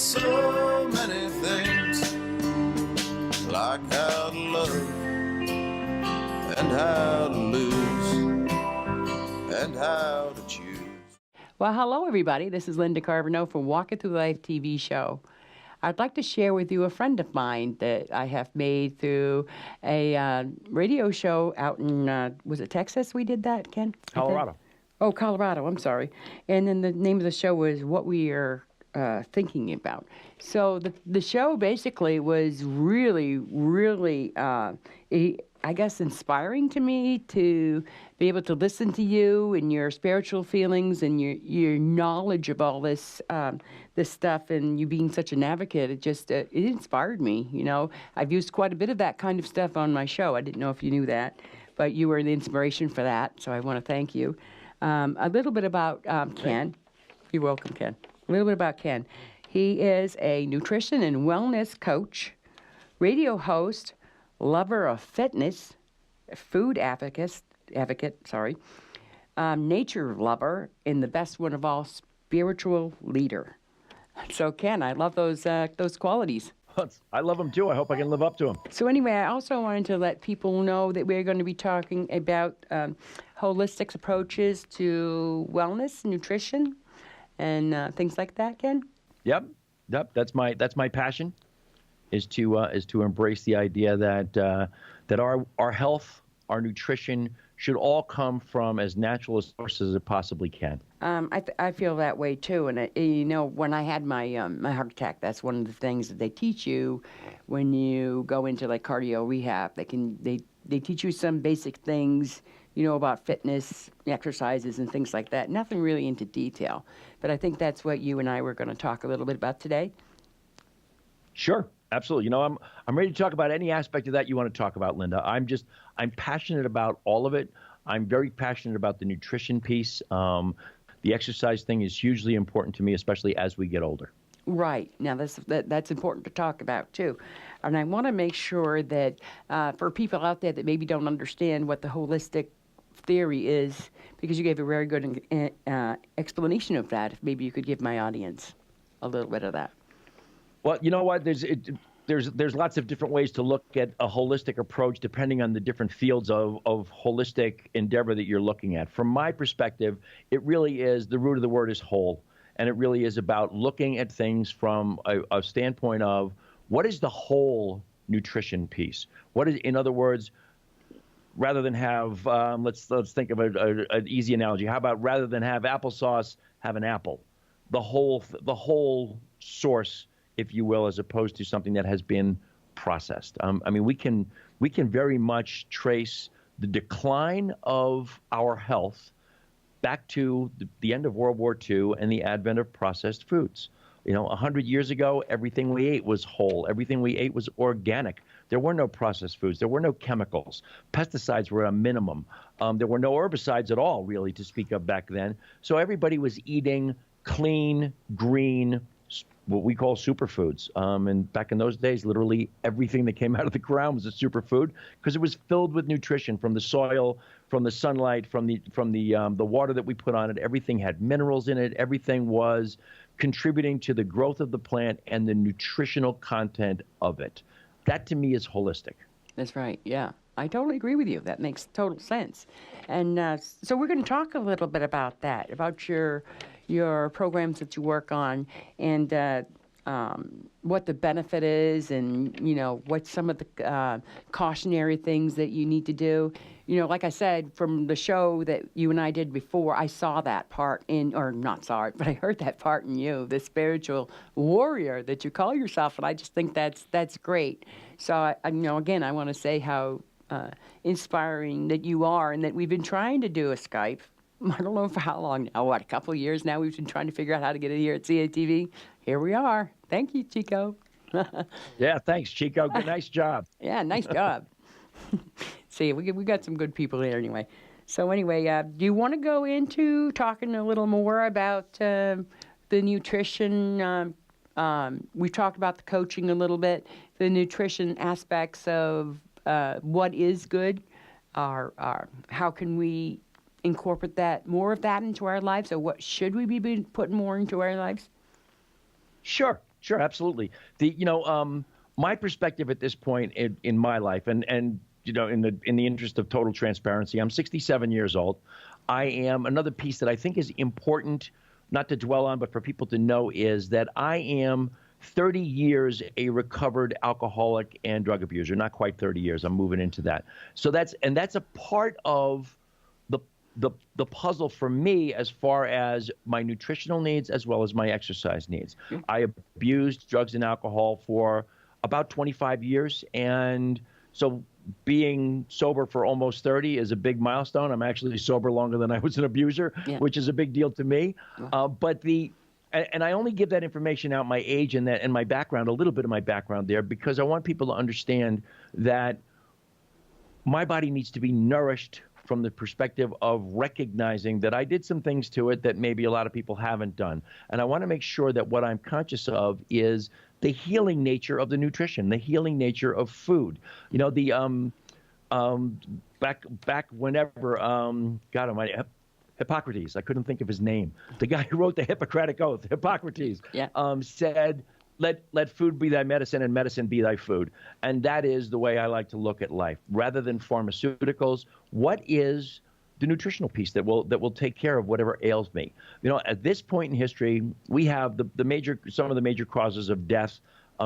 so many things, like how to love and how to lose and how to choose. Well, hello, everybody. This is Linda Carboneau from Walking Through Life TV show. I'd like to share with you a friend of mine that I have made through a radio show out in, was it Texas we did that, Ken? Colorado. Oh, Colorado, I'm sorry. And then the name of the show was What We Are Thinking About. So the show basically was really, really, I guess, inspiring to me to be able to listen to you and your spiritual feelings and your knowledge of all this this stuff, and you being such an advocate. It just it inspired me. You know, I've used quite a bit of that kind of stuff on my show. I didn't know if you knew that, but you were the inspiration for that. So I want to thank you. A little bit about Ken. You're welcome, Ken. A little bit about Ken. He is a nutrition and wellness coach, radio host, lover of fitness, food advocate, nature lover, and the best one of all, spiritual leader. So, Ken, I love those qualities. I love them too. I hope I can live up to them. So anyway, I also wanted to let people know that we're going to be talking about holistic approaches to wellness, nutrition, and things like that, Ken. Yep. That's my passion, is to embrace the idea that our health, our nutrition should all come from as natural a sources as it possibly can. I feel that way too, and you know, when I had my my heart attack, that's one of the things that they teach you when you go into like cardio rehab. They teach you some basic things, you know, about fitness, exercises, and things like that. Nothing really into detail, but I think that's what you and I were going to talk a little bit about today. Sure, absolutely. You know, I'm ready to talk about any aspect of that you want to talk about, Linda. I'm passionate about all of it. I'm very passionate about the nutrition piece. The exercise thing is hugely important to me, especially as we get older. Right. Now, that's important to talk about, too. And I want to make sure that for people out there that maybe don't understand what the holistic theory is, because you gave a very good explanation of that, if maybe you could give my audience a little bit of that. Well, you know what? There's lots of different ways to look at a holistic approach depending on the different fields of holistic endeavor that you're looking at. From my perspective, it really is, the root of the word is whole. And it really is about looking at things from a standpoint of what is the whole nutrition piece? What is, in other words, rather than have, let's think of an easy analogy. How about rather than have applesauce, have an apple? The whole source, if you will, as opposed to something that has been processed. I mean, we can very much trace the decline of our health back to the end of World War II and the advent of processed foods. You know, 100 years ago, everything we ate was whole. Everything we ate was organic. There were no processed foods. There were no chemicals. Pesticides were a minimum. There were no herbicides at all, really, to speak of back then. So everybody was eating clean, green, what we call superfoods. And back in those days, literally everything that came out of the ground was a superfood because it was filled with nutrition from the soil, from the sunlight, from the water that we put on it. Everything had minerals in it. Everything was contributing to the growth of the plant and the nutritional content of it. That to me is holistic. That's right. Yeah, I totally agree with you. That makes total sense. And so we're going to talk a little bit about that, about your programs that you work on, and what the benefit is, and you know what some of the cautionary things that you need to do. You know, like I said, from the show that you and I did before, I saw that part or not saw it, but I heard that part in you, the spiritual warrior that you call yourself, and I just think that's great. So, you know, again, I want to say how inspiring that you are, and that we've been trying to do a Skype. I don't know for how long now, a couple of years now, we've been trying to figure out how to get it here at CATV. Here we are. Thank you, Chico. Yeah, thanks, Chico. Good, nice job. Yeah, nice job. See, we got some good people here anyway. So anyway, do you want to go into talking a little more about the nutrition? We talked about the coaching a little bit, the nutrition aspects of what is good, or how can we incorporate more of that into our lives, or what should we be putting more into our lives? Sure. Sure, absolutely. My perspective at this point in my life, and in the interest of total transparency, I'm 67 years old. I am another piece that I think is important, not to dwell on, but for people to know, is that I am 30 years a recovered alcoholic and drug abuser. Not quite 30 years. I'm moving into that. So that's a part of the puzzle for me as far as my nutritional needs as well as my exercise needs. I abused drugs and alcohol for about 25 years, and so being sober for almost 30 is a big milestone. I'm actually sober longer than I was an abuser, which is a big deal to me. And I only give that information out, my age and my background, a little bit of my background there, because I want people to understand that my body needs to be nourished from the perspective of recognizing that I did some things to it that maybe a lot of people haven't done. And I want to make sure that what I'm conscious of is the healing nature of the nutrition, the healing nature of food. Back whenever, God Almighty, Hippocrates, I couldn't think of his name. The guy who wrote the Hippocratic Oath, Hippocrates, said, let food be thy medicine and medicine be thy food. And that is the way I like to look at life. Rather than pharmaceuticals, what is the nutritional piece that will take care of whatever ails me? At this point in history, we have some of the major causes of death.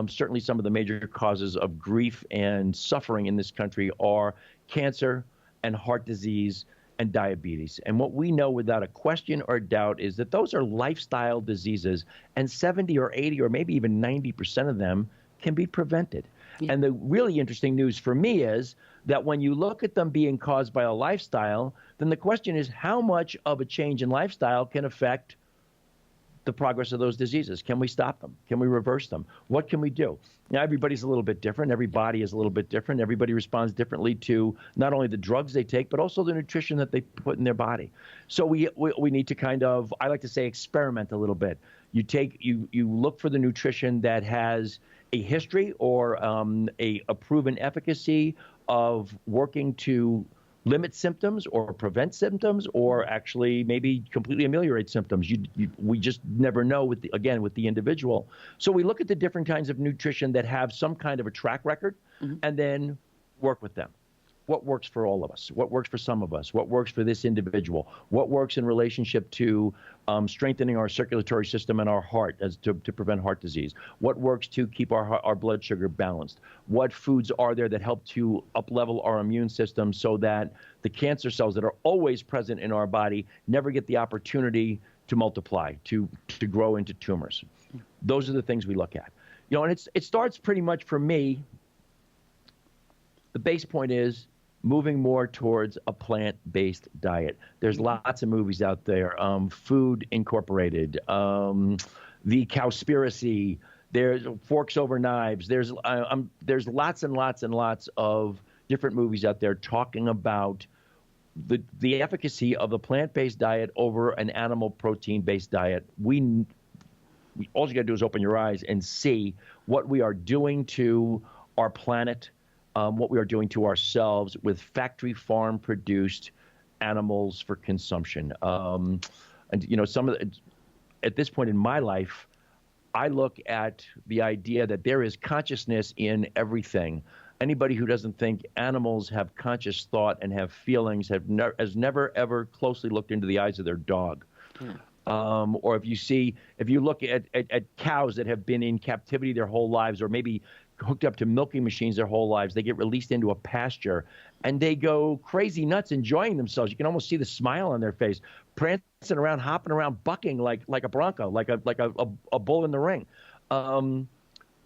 Certainly some of the major causes of grief and suffering in this country are cancer and heart disease and diabetes. And what we know without a question or doubt is that those are lifestyle diseases, and 70 or 80 or maybe even 90% of them can be prevented. Yeah. And the really interesting news for me is that when you look at them being caused by a lifestyle, then the question is how much of a change in lifestyle can affect the progress of those diseases? Can we stop them? Can we reverse them? What can we do? Now, everybody's a little bit different. Every body is a little bit different. Everybody responds differently to not only the drugs they take, but also the nutrition that they put in their body. So we need to kind of, I like to say, experiment a little bit. You look for the nutrition that has a history or a proven efficacy of working to limit symptoms or prevent symptoms or actually maybe completely ameliorate symptoms. We just never know with the individual. So we look at the different kinds of nutrition that have some kind of a track record and then work with them. What works for all of us? What works for some of us? What works for this individual? What works in relationship to strengthening our circulatory system and our heart to prevent heart disease? What works to keep our blood sugar balanced? What foods are there that help to up-level our immune system so that the cancer cells that are always present in our body never get the opportunity to multiply, to grow into tumors? Those are the things we look at. And it starts pretty much for me. The base point is moving more towards a plant-based diet. There's lots of movies out there. Food Incorporated, The Cowspiracy. There's Forks Over Knives. There's lots and lots and lots of different movies out there talking about the efficacy of a plant-based diet over an animal protein-based diet. All you got to do is open your eyes and see what we are doing to our planet, what we are doing to ourselves with factory farm produced animals for consumption. And at this point in my life, I look at the idea that there is consciousness in everything. Anybody who doesn't think animals have conscious thought and have feelings has never ever closely looked into the eyes of their dog. Or if you look at cows that have been in captivity their whole lives, or maybe hooked up to milking machines their whole lives, they get released into a pasture and they go crazy nuts, enjoying themselves. You can almost see the smile on their face, prancing around, hopping around, bucking like a bronco, like a bull in the ring.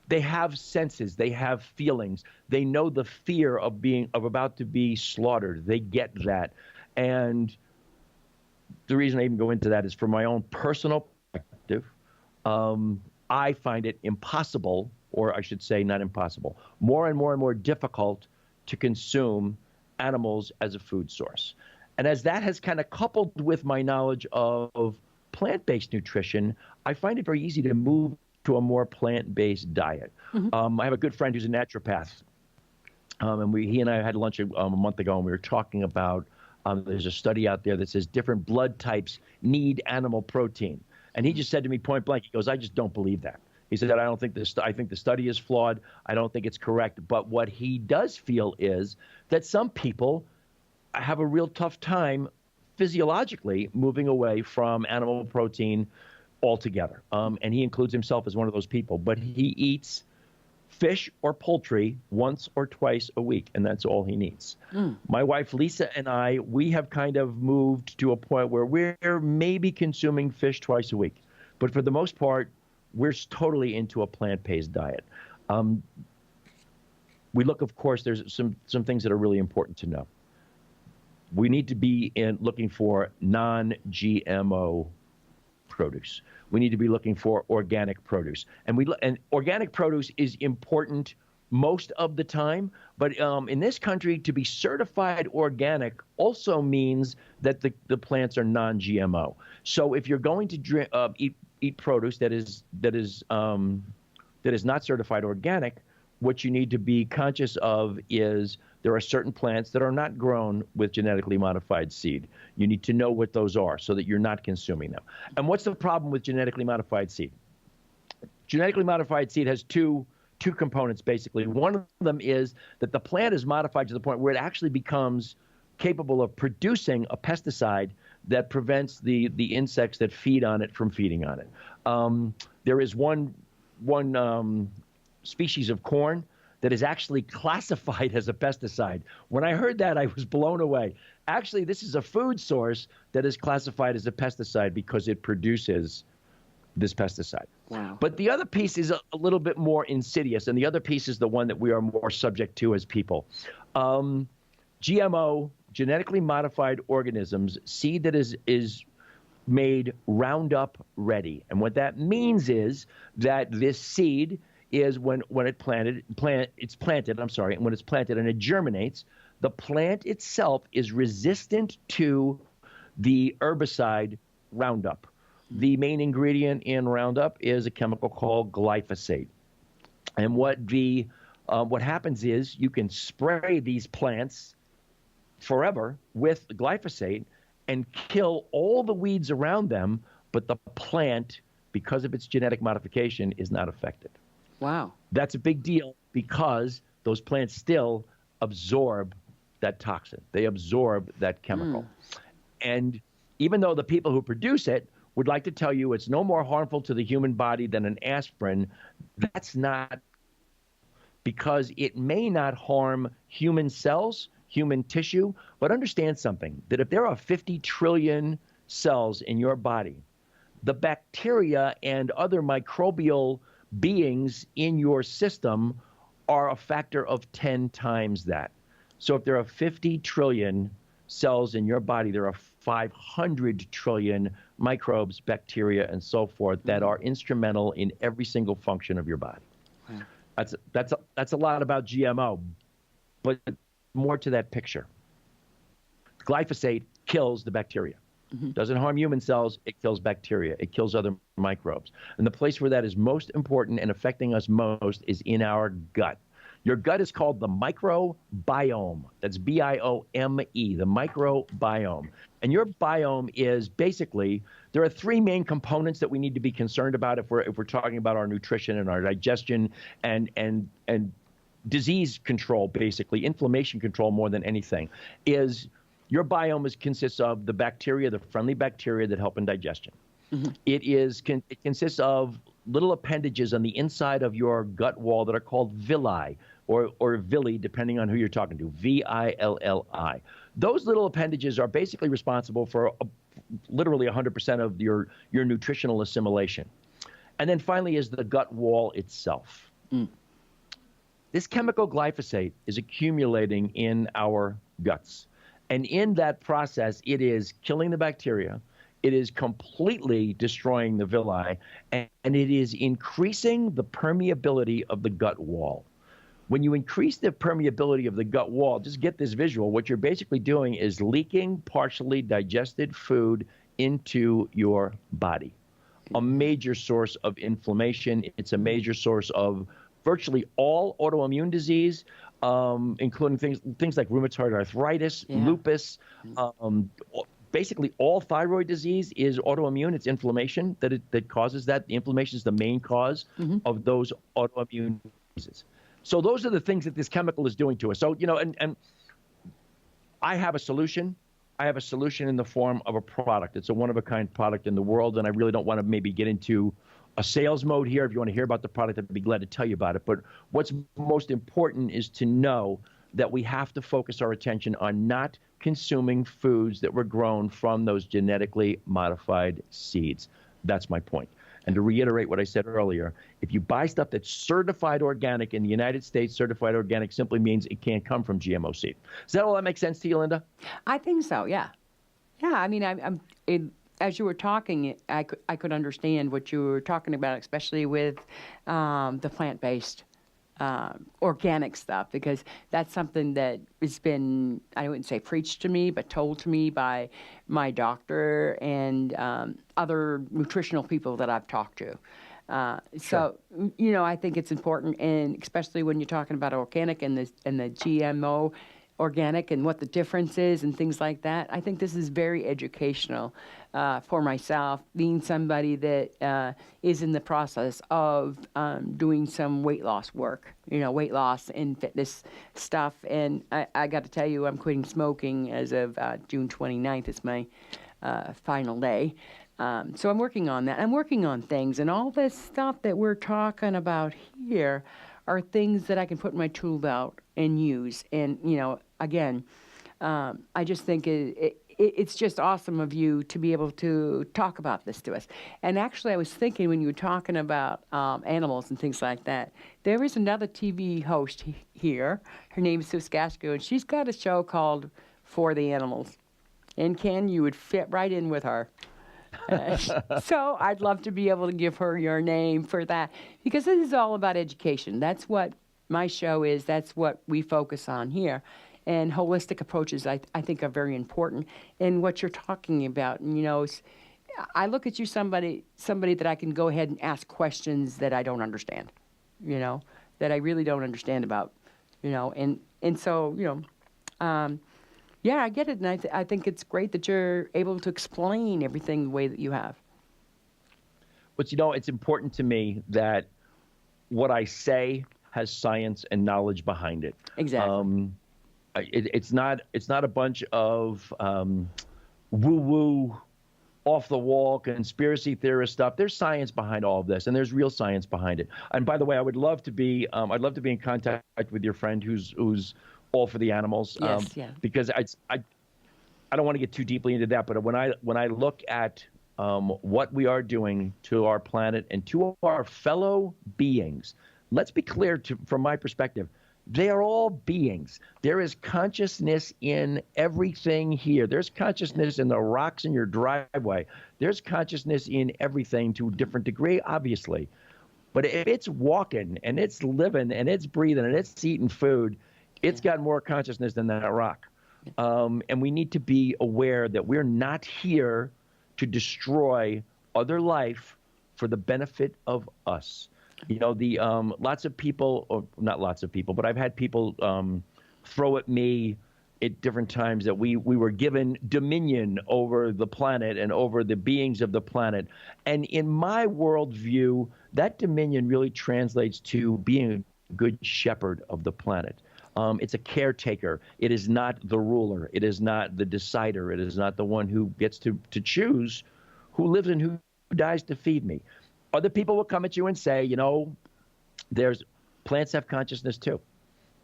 They have senses, they have feelings, they know the fear of about to be slaughtered. They get that. And the reason I even go into that is from my own personal perspective. I find it impossible, or I should say not impossible, more and more difficult to consume animals as a food source. And as that has kind of coupled with my knowledge of plant-based nutrition, I find it very easy to move to a more plant-based diet. I have a good friend who's a naturopath, and he and I had lunch a month ago, and we were talking about there's a study out there that says different blood types need animal protein. And he just said to me point blank, he goes, I just don't believe that. He said, I don't think this. I think the study is flawed. I don't think it's correct. But what he does feel is that some people have a real tough time physiologically moving away from animal protein altogether. And he includes himself as one of those people. But he eats fish or poultry once or twice a week, and that's all he needs. My wife Lisa and I, we have kind of moved to a point where we're maybe consuming fish twice a week, but for the most part, we're totally into a plant-based diet. We look, of course, there's some things that are really important to know. We need to be looking for non-GMO produce. We need to be looking for organic produce. And organic produce is important most of the time, but in this country, to be certified organic also means that the plants are non-GMO. So if you're going to eat produce that is not certified organic, what you need to be conscious of is there are certain plants that are not grown with genetically modified seed. You need to know what those are so that you're not consuming them. And what's the problem with genetically modified seed? Genetically modified seed has two components, basically. One of them is that the plant is modified to the point where it actually becomes capable of producing a pesticide that prevents the insects that feed on it from feeding on it. There is one species of corn that is actually classified as a pesticide. When I heard that, I was blown away. Actually, this is a food source that is classified as a pesticide because it produces this pesticide. Wow. But the other piece is a little bit more insidious, and the other piece is the one that we are more subject to as people. GMO, genetically modified organisms, seed that is made Roundup ready. And what that means is that this seed is when it's planted, and when it's planted and it germinates, the plant itself is resistant to the herbicide Roundup. The main ingredient in Roundup is a chemical called glyphosate. And what happens is you can spray these plants forever with glyphosate and kill all the weeds around them, but the plant, because of its genetic modification, is not affected. Wow. That's a big deal because those plants still absorb that toxin. They absorb that chemical. And even though the people who produce it would like to tell you it's no more harmful to the human body than an aspirin, that's not, because it may not harm human cells, human tissue, but understand something, that if there are 50 trillion cells in your body, the bacteria and other microbial beings in your system are a factor of 10 times that. So if there are 50 trillion cells in your body, there are 500 trillion microbes, bacteria, and so forth that are instrumental in every single function of your body. Wow. That's a lot about GMO, but more to that picture. Glyphosate kills the bacteria. Doesn't harm human cells, it kills bacteria, it kills other microbes. And the place where that is most important and affecting us most is in our gut. Your gut is called the microbiome. That's B-I-O-M-E, the microbiome. And your biome is basically, there are three main components that we need to be concerned about if we're talking about our nutrition and our digestion and disease control, basically, inflammation control more than anything, is your biome consists of the bacteria, the friendly bacteria that help in digestion. It consists of little appendages on the inside of your gut wall that are called villi or villi, depending on who you're talking to, V-I-L-L-I. Those little appendages are basically responsible for literally 100% of your nutritional assimilation. And then finally is the gut wall itself. This chemical glyphosate is accumulating in our guts. And in that process, it is killing the bacteria, it is completely destroying the villi, and it is increasing the permeability of the gut wall. When you increase the permeability of the gut wall, just get this visual, what you're basically doing is leaking partially digested food into your body. A major source of inflammation. It's a major source of virtually all autoimmune disease, including things like rheumatoid arthritis, lupus, basically all thyroid disease is autoimmune. It's inflammation that causes that. The inflammation is the main cause of those autoimmune diseases. So those are the things that this chemical is doing to us. So, and I have a solution. I have a solution in the form of a product. It's a one-of-a-kind product in the world, and I really don't want to maybe get into a sales mode here. If you want to hear about the product, I'd be glad to tell you about it. But what's most important is to know that we have to focus our attention on not consuming foods that were grown from those genetically modified seeds. That's my point. And to reiterate what I said earlier, if you buy stuff that's certified organic in the United States, certified organic simply means it can't come from GMO seed. Does that all that make sense to you, Linda? I think so. Yeah. Yeah. I mean, as you were talking, I could understand what you were talking about, especially with the plant-based organic stuff, because that's something that has been, I wouldn't say preached to me, but told to me by my doctor and other nutritional people that I've talked to. So, I think it's important, and especially when you're talking about organic and the GMO organic and what the difference is and things like that. I think this is very educational for myself, being somebody that is in the process of doing some weight loss work, weight loss and fitness stuff. And I got to tell you, I'm quitting smoking as of June 29th. It's my final day. So I'm working on that. I'm working on things, and all this stuff that we're talking about here are things that I can put in my tool belt and use. And, again, I just think it's just awesome of you to be able to talk about this to us. And actually, I was thinking when you were talking about animals and things like that, there is another TV host here. Her name is Sue Skasko, and she's got a show called For the Animals. And Ken, you would fit right in with her. So I'd love to be able to give her your name for that, because this is all about education. That's what my show is. That's what we focus on here. And holistic approaches, I think, are very important. And what you're talking about, I look at you somebody that I can go ahead and ask questions that I don't understand, that I really don't understand about, and so, yeah, I get it, and I think it's great that you're able to explain everything the way that you have. But, it's important to me that what I say has science and knowledge behind it. Exactly. It's not a bunch of woo-woo, off-the-wall conspiracy theorist stuff. There's science behind all of this, and there's real science behind it. And by the way, I'd love to be in contact with your friend who's all for the animals. Yes, yeah. Because I don't want to get too deeply into that, but when I look at what we are doing to our planet and to our fellow beings, let's be clear, from my perspective, they are all beings. There is consciousness in everything here. There's consciousness in the rocks in your driveway. There's consciousness in everything to a different degree, obviously. But if it's walking and it's living and it's breathing and it's eating food, it's got more consciousness than that rock. And we need to be aware that we're not here to destroy other life for the benefit of us. Lots of people, or not lots of people, but I've had people throw at me at different times that we were given dominion over the planet and over the beings of the planet. And in my worldview, that dominion really translates to being a good shepherd of the planet. It's a caretaker. It is not the ruler. It is not the decider. It is not the one who gets to choose who lives and who dies to feed me. Other people will come at you and say, there's plants have consciousness too.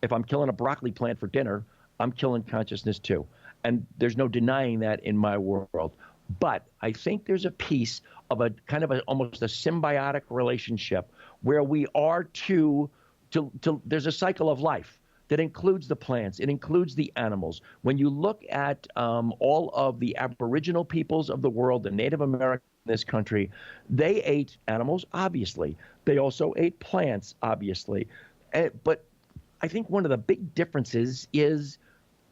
If I'm killing a broccoli plant for dinner, I'm killing consciousness too. And there's no denying that in my world. But I think there's a piece of a kind of almost a symbiotic relationship where we are there's a cycle of life that includes the plants. It includes the animals. When you look at all of the Aboriginal peoples of the world, the Native Americans in this country, they ate animals, obviously. They also ate plants, obviously. But I think one of the big differences is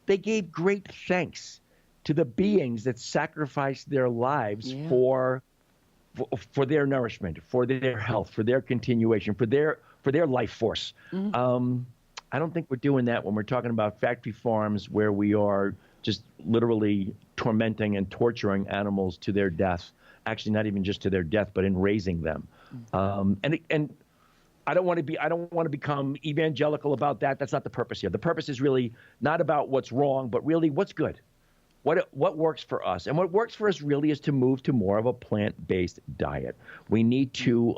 they gave great thanks to the beings that sacrificed their lives for their nourishment, for their health, for their continuation, for their life force. Mm-hmm. I don't think we're doing that when we're talking about factory farms where we are just literally tormenting and torturing animals to their death. Actually, not even just to their death, but in raising them. And I don't want to become evangelical about that. That's not the purpose here. The purpose is really not about what's wrong, but really what's good. What works for us? And what works for us really is to move to more of a plant-based diet. We need to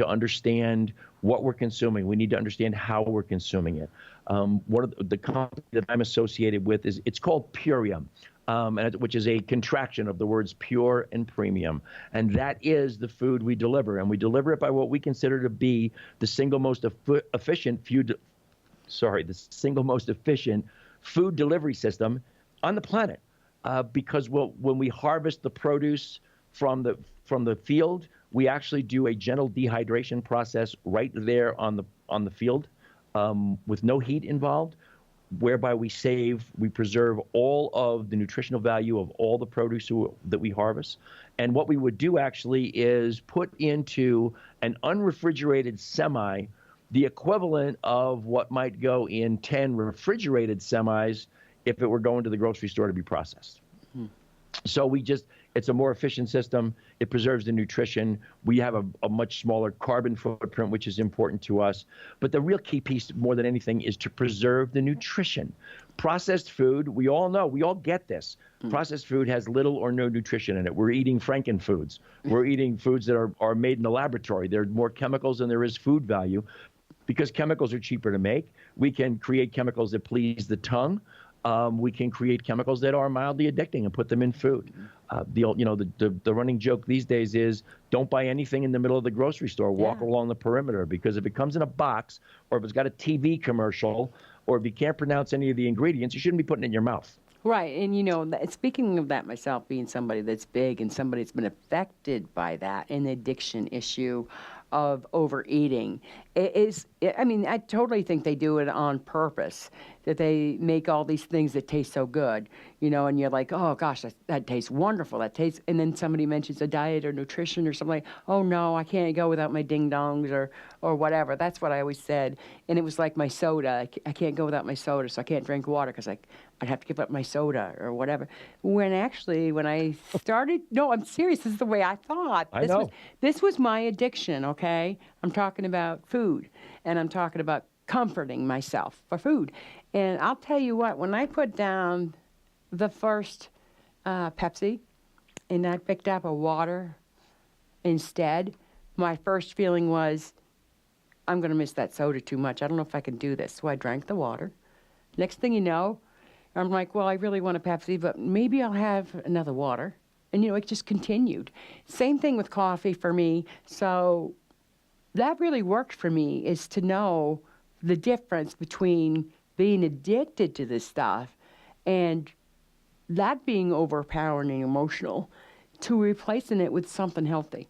understand what we're consuming. We need to understand how we're consuming it. One of the company that I'm associated with it's called Purium, which is a contraction of the words pure and premium. And that is the food we deliver. And we deliver it by what we consider to be the single most efficient food delivery system on the planet. Because when we harvest the produce from the field, we actually do a gentle dehydration process right there on the field, with no heat involved, whereby we preserve all of the nutritional value of all the produce that we harvest. And what we would do actually is put into an unrefrigerated semi the equivalent of what might go in 10 refrigerated semis if it were going to the grocery store to be processed. So it's a more efficient system. It preserves the nutrition. We have a much smaller carbon footprint, which is important to us. But the real key piece, more than anything, is to preserve the nutrition. Processed food, we all know, we all get this. Processed food has little or no nutrition in it. We're eating frankenfoods. We're eating foods that are made in the laboratory. There are more chemicals than there is food value. Because chemicals are cheaper to make, we can create chemicals that please the tongue. We can create chemicals that are mildly addicting and put them in food. The running joke these days is don't buy anything in the middle of the grocery store. Walk along the perimeter, because if it comes in a box or if it's got a TV commercial or if you can't pronounce any of the ingredients, you shouldn't be putting it in your mouth. Right. And, speaking of that, myself being somebody that's big and somebody that's been affected by that, an addiction issue of overeating, I totally think they do it on purpose, that they make all these things that taste so good, and you're like, oh, gosh, that tastes wonderful. And then somebody mentions a diet or nutrition or something like, oh, no, I can't go without my ding-dongs or whatever. That's what I always said. And it was like my soda. I can't go without my soda, so I can't drink water because I'd have to give up my soda or whatever. When I started, no, I'm serious. This is the way I thought. This was my addiction, okay? I'm talking about food, and I'm talking about comforting myself for food. And I'll tell you what, when I put down the first Pepsi and I picked up a water instead, my first feeling was, I'm going to miss that soda too much. I don't know if I can do this. So I drank the water. Next thing you know, I'm like, well, I really want a Pepsi, but maybe I'll have another water. And, it just continued. Same thing with coffee for me. So that really worked for me, is to know the difference between being addicted to this stuff and that being overpowering and emotional, to replacing it with something healthy,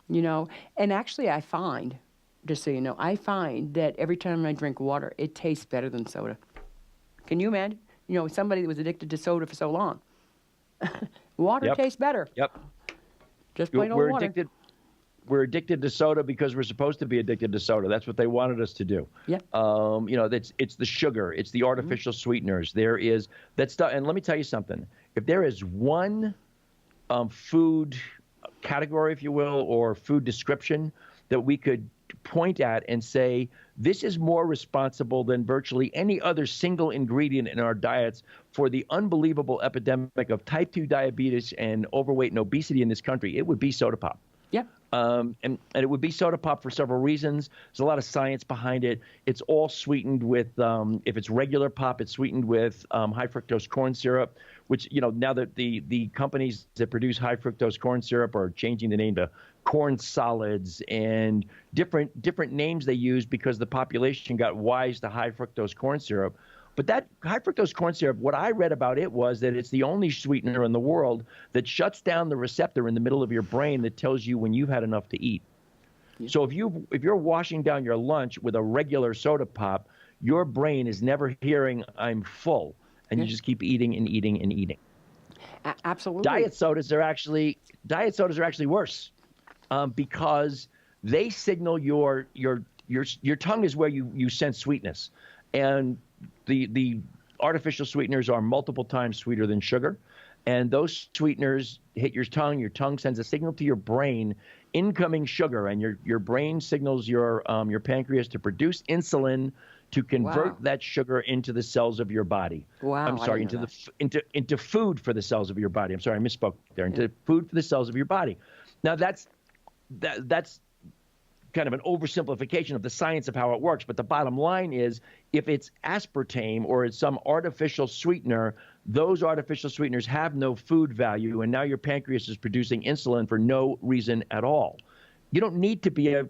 And actually I find, just so you know, that every time I drink water, it tastes better than soda. Can you imagine? Somebody that was addicted to soda for so long. Water tastes better. Yep. Just plain old water. We're addicted to soda because we're supposed to be addicted to soda. That's what they wanted us to do. Yeah. It's the sugar. It's the artificial sweeteners. There is that stuff. And let me tell you something. If there is one food category, if you will, or food description that we could point at and say, this is more responsible than virtually any other single ingredient in our diets for the unbelievable epidemic of type 2 diabetes and overweight and obesity in this country, it would be soda pop. Yeah. And it would be soda pop for several reasons. There's a lot of science behind it. It's all sweetened with, if it's regular pop, it's sweetened with high fructose corn syrup, which, now that the companies that produce high fructose corn syrup are changing the name to corn solids and different names they use because the population got wise to high fructose corn syrup. But that high fructose corn syrup, what I read about it was that it's the only sweetener in the world that shuts down the receptor in the middle of your brain that tells you when you've had enough to eat. Yeah. So if you're washing down your lunch with a regular soda pop, your brain is never hearing I'm full, and you just keep eating and eating and eating. Absolutely. Diet sodas are actually worse because they signal your tongue is where you sense sweetness, and the artificial sweeteners are multiple times sweeter than sugar, and those sweeteners hit your tongue sends a signal to your brain, incoming sugar, and your brain signals your pancreas to produce insulin to convert that sugar into the cells of your body. Wow. I'm sorry, into food for the cells of your body. I'm sorry, I misspoke there. Into food for the cells of your body. Now that's kind of an oversimplification of the science of how it works, but the bottom line is, if it's aspartame or it's some artificial sweetener, those artificial sweeteners have no food value, and now your pancreas is producing insulin for no reason at all. You don't need to be a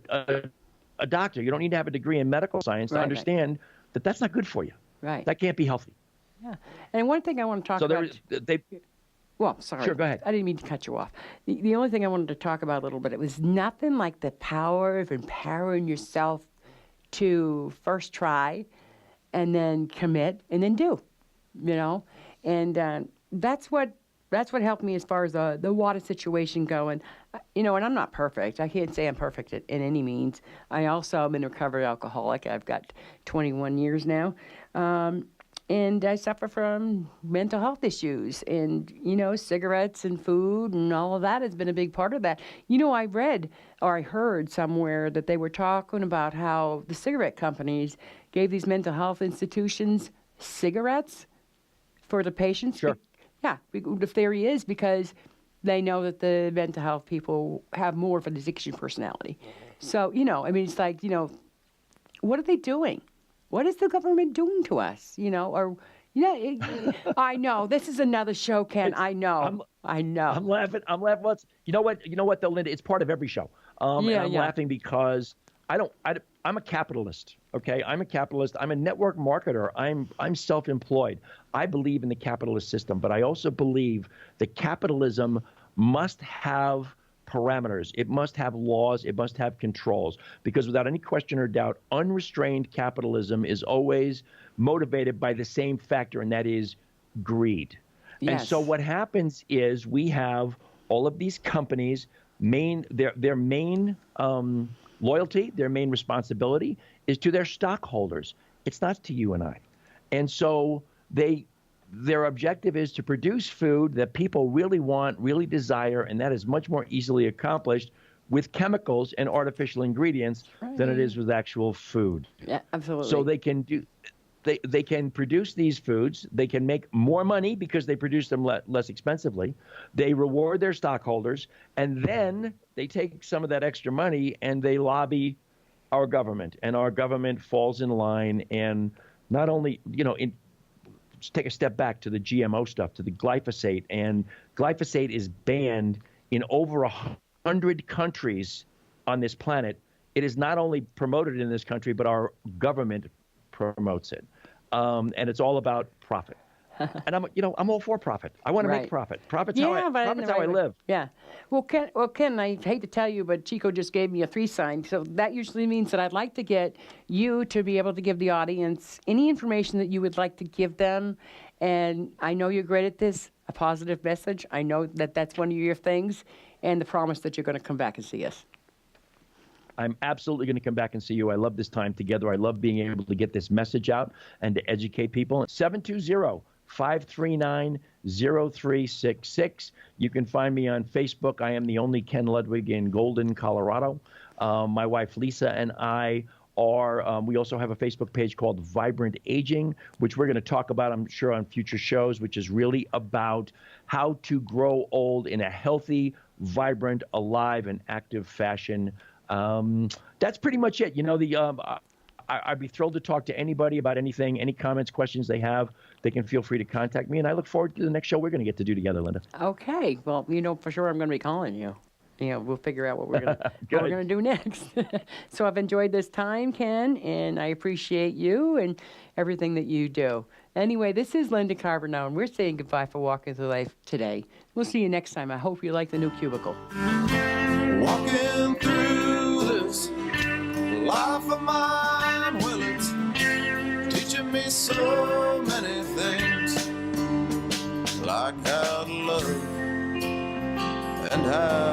doctor. You don't need to have a degree in medical science to understand that that's not good for you. Right. That can't be healthy. Yeah. And one thing I want to talk about. Well, sorry. Sure, go ahead. I didn't mean to cut you off. The only thing I wanted to talk about a little bit, it was nothing like the power of empowering yourself to first try and then commit and then do, And that's what helped me as far as the water situation going. And I'm not perfect. I can't say I'm perfect in any means. I also am a recovered alcoholic. I've got 21 years now. And I suffer from mental health issues, and, cigarettes and food and all of that has been a big part of that. I read or I heard somewhere that they were talking about how the cigarette companies gave these mental health institutions cigarettes for the patients. Sure. The theory is because they know that the mental health people have more of an addiction personality. So, it's like, what are they doing? What is the government doing to us? I know this is another show, Ken. I know. I'm laughing. You know what, though, Linda? It's part of every show. And I'm laughing because I'm a capitalist. Okay, I'm a capitalist. I'm a network marketer. I'm self-employed. I believe in the capitalist system, but I also believe that capitalism must have parameters. It must have laws. It must have controls, because without any question or doubt, unrestrained capitalism is always motivated by the same factor, and that is greed. Yes. And so what happens is we have all of these companies, their main loyalty, their main responsibility is to their stockholders. It's not to you and I. And so their objective is to produce food that people really want, really desire, and that is much more easily accomplished with chemicals and artificial ingredients than it is with actual food. Yeah, absolutely. So they can produce these foods. They can make more money because they produce them less expensively. They reward their stockholders, and then they take some of that extra money and they lobby our government, and our government falls in line. And not only, take a step back to the GMO stuff, to the glyphosate, and glyphosate is banned in over 100 countries on this planet. It is not only promoted in this country, but our government promotes it, and it's all about profit. And I'm all for profit. I want to make profit. Profit's how I live. Yeah. Well, Ken, I hate to tell you, but Chico just gave me a 3 sign. So that usually means that I'd like to get you to be able to give the audience any information that you would like to give them. And I know you're great at this, a positive message. I know that that's one of your things, and the promise that you're going to come back and see us. I'm absolutely going to come back and see you. I love this time together. I love being able to get this message out and to educate people. 720-539-0366. You can find me on Facebook. I am the only Ken Ludwig in Golden, Colorado. My wife Lisa and I are, we also have a Facebook page called Vibrant Aging, which we're going to talk about, I'm sure, on future shows, which is really about how to grow old in a healthy, vibrant, alive, and active fashion. That's pretty much it. I'd be thrilled to talk to anybody about anything, any comments, questions they have. They can feel free to contact me, and I look forward to the next show we're going to get to do together, Linda. Okay. Well, for sure I'm going to be calling you. We'll figure out what we're going to do next. So I've enjoyed this time, Ken, and I appreciate you and everything that you do. Anyway, this is Linda Carver now, and we're saying goodbye for Walking Through Life today. We'll see you next time. I hope you like the new cubicle. Walking through this life of mine, well, it's teaching me so many things, like how to love and how